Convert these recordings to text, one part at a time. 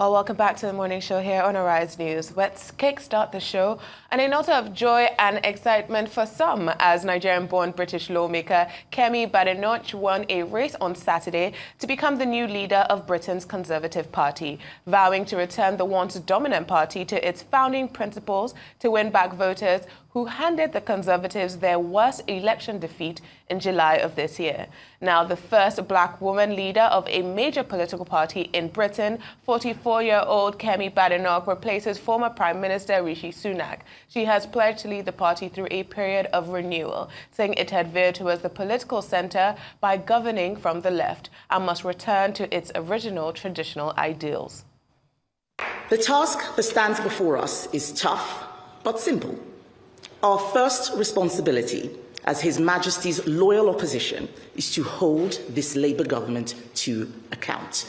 Well, welcome back to the morning show here on Arise News. Let's kickstart the show on a note of joy and excitement for some, as Nigerian-born British lawmaker Kemi Badenoch won a race on Saturday to become the new leader of Britain's Conservative Party, vowing to return the once dominant party to its founding principles to win back voters who handed the Conservatives their worst election defeat in July of this year. Now, the first black woman leader of a major political party in Britain, 44-year-old Kemi Badenoch replaces former Prime Minister Rishi Sunak. She has pledged to lead the party through a period of renewal, saying it had veered towards the political centre by governing from the left and must return to its original traditional ideals. The task that stands before us is tough but simple. Our first responsibility as His Majesty's loyal opposition is to hold this Labour government to account.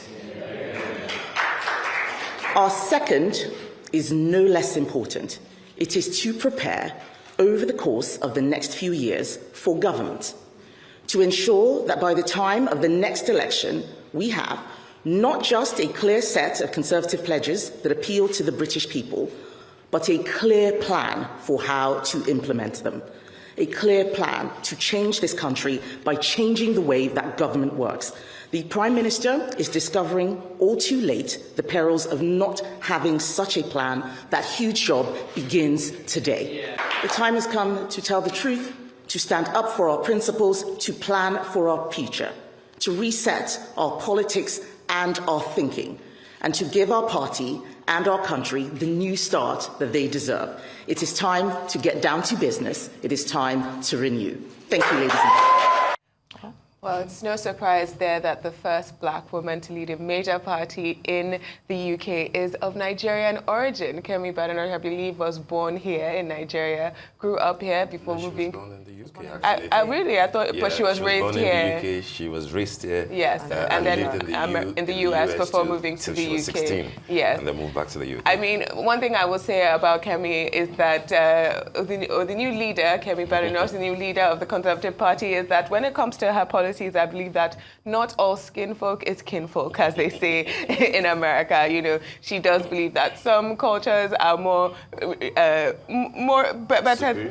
Our second is no less important. It is to prepare over the course of the next few years for government, to ensure that by the time of the next election, we have not just a clear set of Conservative pledges that appeal to the British people, but a clear plan for how to implement them. A clear plan to change this country by changing the way that government works. The Prime Minister is discovering all too late the perils of not having such a plan. That huge job begins today. The time has come to tell the truth, to stand up for our principles, to plan for our future, to reset our politics and our thinking, and to give our party and our country the new start that they deserve. It is time to get down to business. It is time to renew. Thank you, ladies and gentlemen. Well, it's no surprise there that the first black woman to lead a major party in the UK is of Nigerian origin. Kemi Badenoch, I believe, was born here in Nigeria, grew up here before moving. She was born in the UK, actually. I thought, but she was raised here. In the UK, she was raised here. Yes, and then in the US before moving to the UK. She was 16, yes, and then moved back to the UK. I mean, one thing I will say about Kemi is that the new leader, Kemi Badenoch, the new leader of the Conservative Party, is that when it comes to her policies, I believe that not all skin folk is kinfolk, as they say in America. You know, she does believe that some cultures are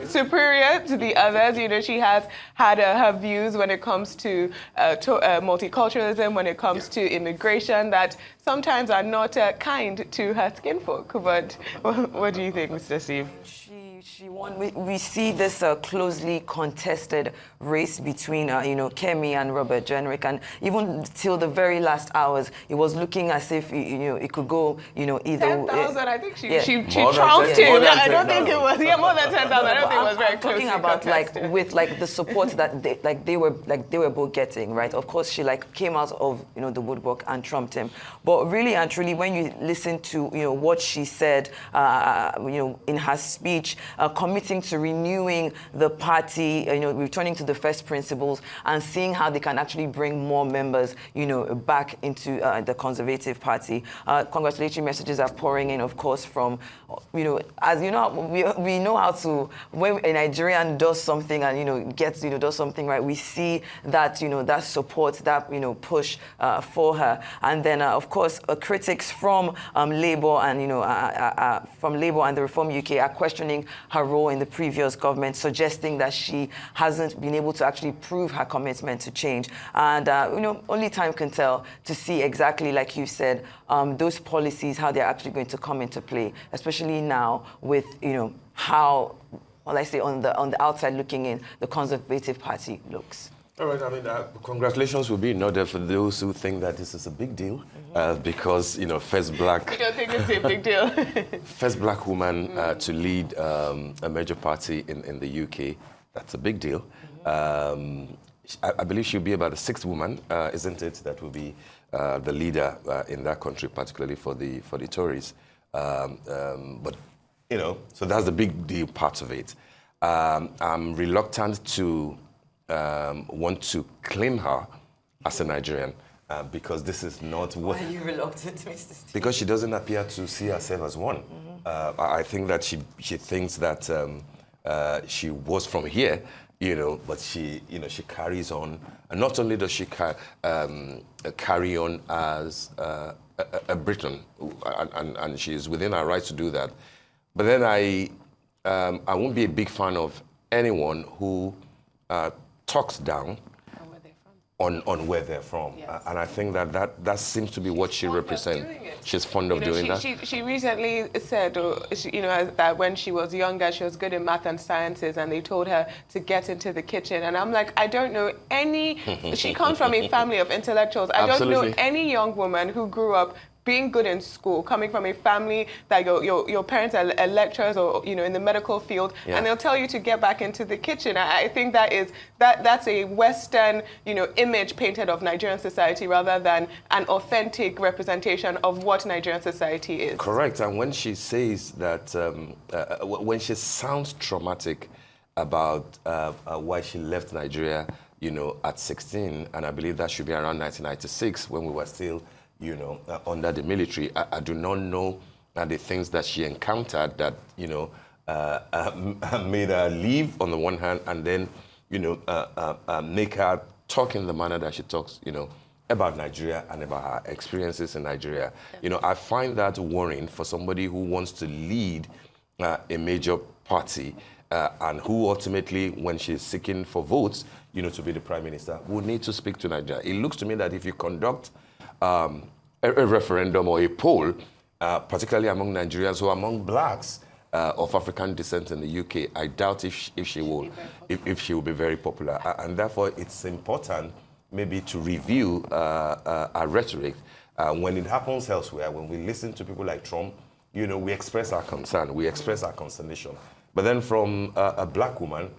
superior to the others. You know, she has had her views when it comes to multiculturalism, when it comes to immigration, that sometimes are not kind to her skin folk. But what do you think, Mr. Steve? She won. We see this closely contested race between, Kemi and Robert Jenrick, and even till the very last hours, it was looking as if, it could go, either. 10,000, I think she trounced him. I don't think it was. Yeah, more than 10,000. I don't think it was very close. Talking about with the support that they were both getting, right? Of course, she came out of the woodwork and trumped him. But really and truly, when you listen to what she said, in her speech. Committing to renewing the party, returning to the first principles and seeing how they can actually bring more members, back into the Conservative Party. Congratulatory messages are pouring in, of course, from, as you know, we know how to, when a Nigerian does something and, does something right, we see that, that support, that, push for her. And then, of course, critics from Labour and, from Labour and the Reform UK are questioning her role in the previous government, suggesting that she hasn't been able to actually prove her commitment to change. And, only time can tell to see exactly, like you said, those policies, how they're actually going to come into play, especially now with, how, well, I say on the outside looking in, the Conservative Party looks. All right, I mean, congratulations will be in order for those who think that this is a big deal, because, first black... You don't think it's a big deal? First black woman to lead a major party in the UK, that's a big deal. I believe she'll be about the sixth woman, isn't it, that will be the leader in that country, particularly for the Tories. But, so that's the big deal part of it. I'm reluctant to want to claim her as a Nigerian because this is not what... Why are you reluctant, Mr. Steve? Because she doesn't appear to see herself as one. I think that she thinks that she was from here, but she carries on. And not only does she carry on as a a Briton, and she's within her right to do that. But then I won't be a big fan of anyone who talks down on where they're from. Yes. And I think that seems to be what she represents. She's fond of doing that. She recently said, that when she was younger, she was good in math and sciences, and they told her to get into the kitchen. And I'm like, I don't know any. She comes from a family of intellectuals. I don't know any young woman who grew up being good in school, coming from a family that your parents are lecturers or in the medical field, and they'll tell you to get back into the kitchen. I think that's a Western image painted of Nigerian society rather than an authentic representation of what Nigerian society is. Correct. And when she says that, when she sounds traumatic about why she left Nigeria, at 16, and I believe that should be around 1996 when we were still under the military. I do not know the things that she encountered that, made her leave on the one hand and then, make her talk in the manner that she talks, about Nigeria and about her experiences in Nigeria. I find that worrying for somebody who wants to lead a major party and who ultimately, when she's seeking for votes, to be the prime minister, will need to speak to Nigeria. It looks to me that if you conduct a referendum or a poll, particularly among Nigerians or among blacks of African descent in the UK, I doubt if she will be very popular. And therefore, it's important maybe to review our rhetoric. When it happens elsewhere, when we listen to people like Trump, we express our concern, we express our consternation. But then from a black woman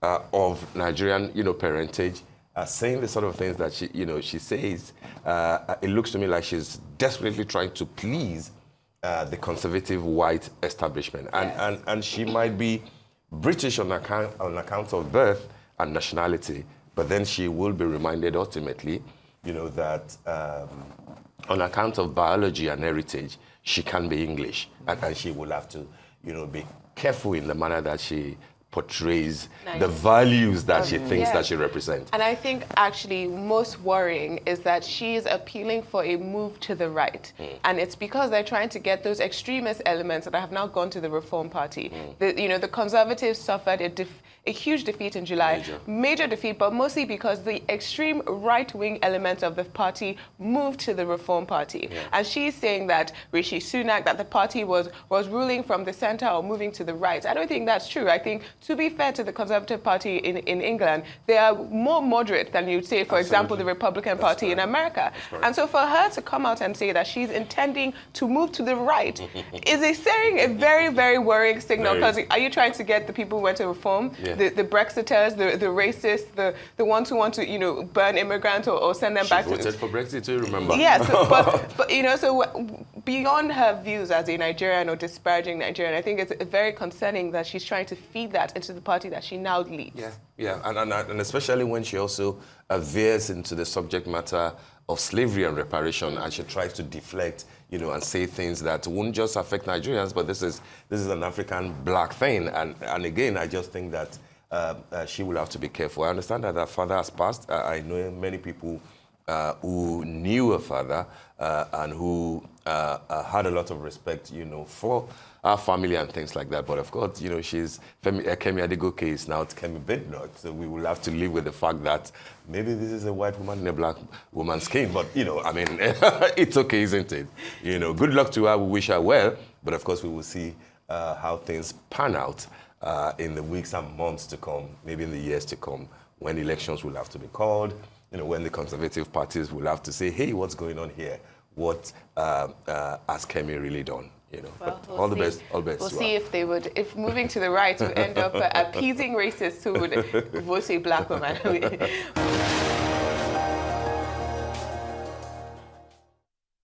of Nigerian, parentage, saying the sort of things that she says, it looks to me like she's desperately trying to please the conservative white establishment, and she might be British on account of birth and nationality, but then she will be reminded ultimately, that on account of biology and heritage, she can be English, and she will have to, be careful in the manner that she portrays the values that she thinks that she represents. And I think actually most worrying is that she is appealing for a move to the right. And it's because they're trying to get those extremist elements that have now gone to the Reform Party. The Conservatives suffered a huge defeat in July. Major defeat, but mostly because the extreme right-wing elements of the party moved to the Reform Party. And she's saying that Rishi Sunak, that the party was ruling from the center or moving to the right. I don't think that's true. I think, to be fair to the Conservative Party in England, they are more moderate than you'd say, for example, the Republican Party in America. And so for her to come out and say that she's intending to move to the right is sending a very, very worrying signal. Because are you trying to get the people who went to reform, the Brexiters, the racists, the ones who want to, burn immigrants or send them back to... She voted for Brexit too, remember? Yes, but so beyond her views as a Nigerian or disparaging Nigerian, I think it's very concerning that she's trying to feed that into the party that she now leads. And especially when she also veers into the subject matter of slavery and reparation, and she tries to deflect, and say things that won't just affect Nigerians, but this is an African black thing. And again, I just think that she will have to be careful. I understand that her father has passed. I know many people who knew her father and who had a lot of respect, for our family and things like that. But of course, she's Kemi Badenoch is now Kemi Badenoch, so we will have to live with the fact that maybe this is a white woman in a black woman's skin. But it's okay, isn't it? Good luck to her. We wish her well. But of course, we will see how things pan out in the weeks and months to come, maybe in the years to come, when elections will have to be called. When the conservative parties will have to say, hey, what's going on here? What has Kemi really done? Well, but all the best. We'll see if moving to the right would end up appeasing racists who would vote a black woman.